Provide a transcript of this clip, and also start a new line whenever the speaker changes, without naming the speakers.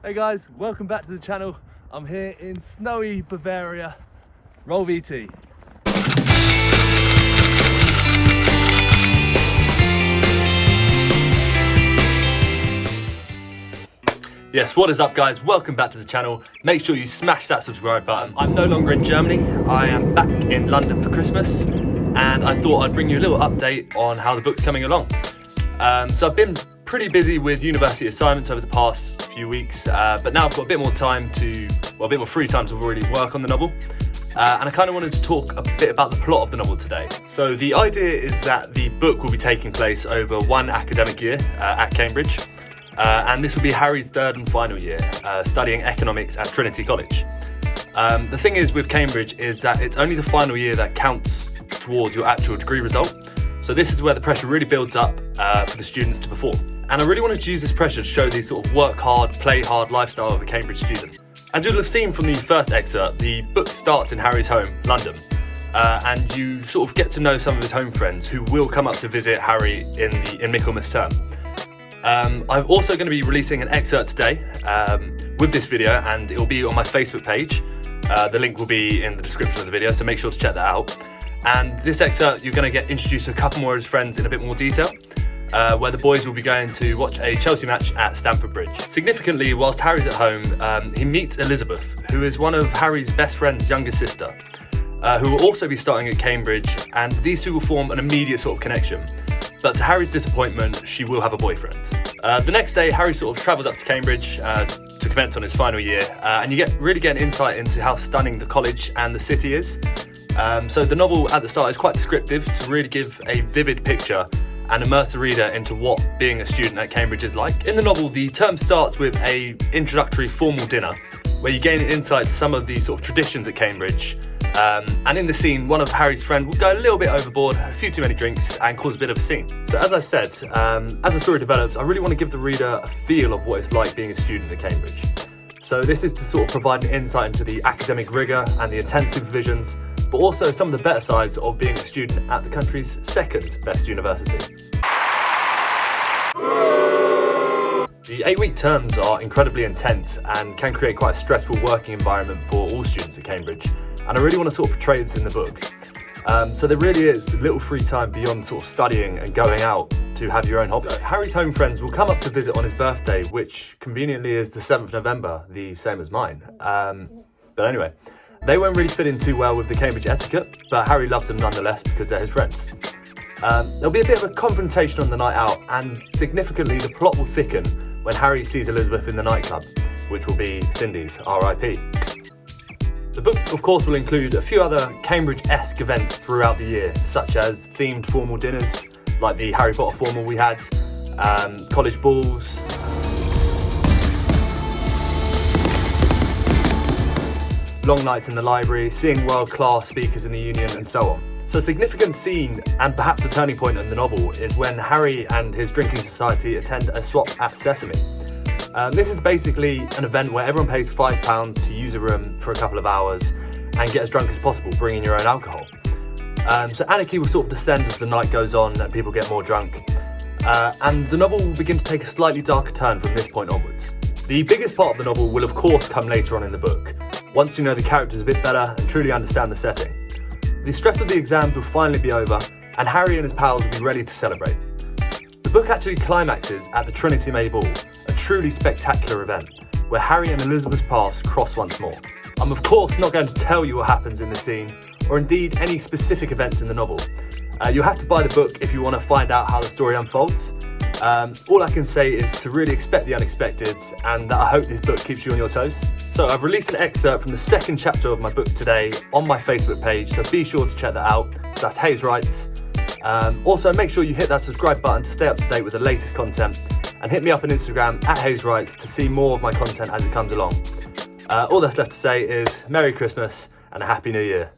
Hey guys, welcome back to the channel. I'm here in snowy Bavaria. Roll VT. Yes, what is up guys? Welcome back to the channel. Make sure you smash that subscribe button. I'm no longer in Germany. I am back in London for Christmas, and I thought I'd bring you a little update on how the book's coming along. So I've been pretty busy with university assignments over the past few weeks, but now I've got a bit more time a bit more free time to really work on the novel. And I kind of wanted to talk a bit about the plot of the novel today. So the idea is that the book will be taking place over one academic year at Cambridge. And this will be Harry's third and final year, studying economics at Trinity College. The thing is with Cambridge is that it's only the final year that counts towards your actual degree result. So this is where the pressure really builds up for the students to perform. And I really wanted to use this pressure to show the sort of work hard, play hard lifestyle of a Cambridge student. As you'll have seen from the first excerpt, the book starts in Harry's home, London. And you sort of get to know some of his home friends who will come up to visit Harry in Michaelmas term. I'm also going to be releasing an excerpt today with this video, and it will be on my Facebook page. The link will be in the description of the video, so make sure to check that out. And this excerpt, you're going to get introduced to a couple more of his friends in a bit more detail, where the boys will be going to watch a Chelsea match at Stamford Bridge. Significantly, whilst Harry's at home, he meets Elizabeth, who is one of Harry's best friend's younger sister, who will also be starting at Cambridge, and these two will form an immediate sort of connection. But to Harry's disappointment, she will have a boyfriend. The next day, Harry sort of travels up to Cambridge to commence on his final year, and you really get an insight into how stunning the college and the city is. So the novel at the start is quite descriptive to really give a vivid picture and immerse the reader into what being a student at Cambridge is like. In the novel, the term starts with an introductory formal dinner where you gain an insight to some of the sort of traditions at Cambridge. And in the scene, one of Harry's friends will go a little bit overboard, a few too many drinks, and cause a bit of a scene. So as I said, as the story develops, I really want to give the reader a feel of what it's like being a student at Cambridge. So this is to sort of provide an insight into the academic rigour and the intense supervisions, but also some of the better sides of being a student at the country's second best university. The 8-week terms are incredibly intense and can create quite a stressful working environment for all students at Cambridge, and I really want to sort of portray this in the book. So there really is little free time beyond sort of studying and going out to have your own hobbies. Harry's home friends will come up to visit on his birthday, which conveniently is the 7th of November, the same as mine. But anyway, they won't really fit in too well with the Cambridge etiquette, but Harry loves them nonetheless because they're his friends. There'll be a bit of a confrontation on the night out, and significantly the plot will thicken when Harry sees Elizabeth in the nightclub, which will be Cindy's RIP. The book, of course, will include a few other Cambridge-esque events throughout the year, such as themed formal dinners, like the Harry Potter formal we had, college balls, long nights in the library, seeing world-class speakers in the Union, and so on. So a significant scene, and perhaps a turning point in the novel, is when Harry and his drinking society attend a swap at Sesame. This is basically an event where everyone pays £5 to use a room for a couple of hours and get as drunk as possible, bringing your own alcohol. So anarchy will sort of descend as the night goes on and people get more drunk. And the novel will begin to take a slightly darker turn from this point onwards. The biggest part of the novel will of course come later on in the book, once you know the characters a bit better and truly understand the setting. The stress of the exams will finally be over, and Harry and his pals will be ready to celebrate. The book actually climaxes at the Trinity May Ball, a truly spectacular event, where Harry and Elizabeth's paths cross once more. I'm of course not going to tell you what happens in the scene, or indeed any specific events in the novel. You'll have to buy the book if you want to find out how the story unfolds. All I can say is to really expect the unexpected, and that I hope this book keeps you on your toes. So I've released an excerpt from the second chapter of my book today on my Facebook page, so be sure to check that out. So that's Hayes Writes. Also make sure you hit that subscribe button to stay up to date with the latest content, and hit me up on Instagram at Hayes Writes to see more of my content as it comes along. All that's left to say is Merry Christmas and a Happy New Year.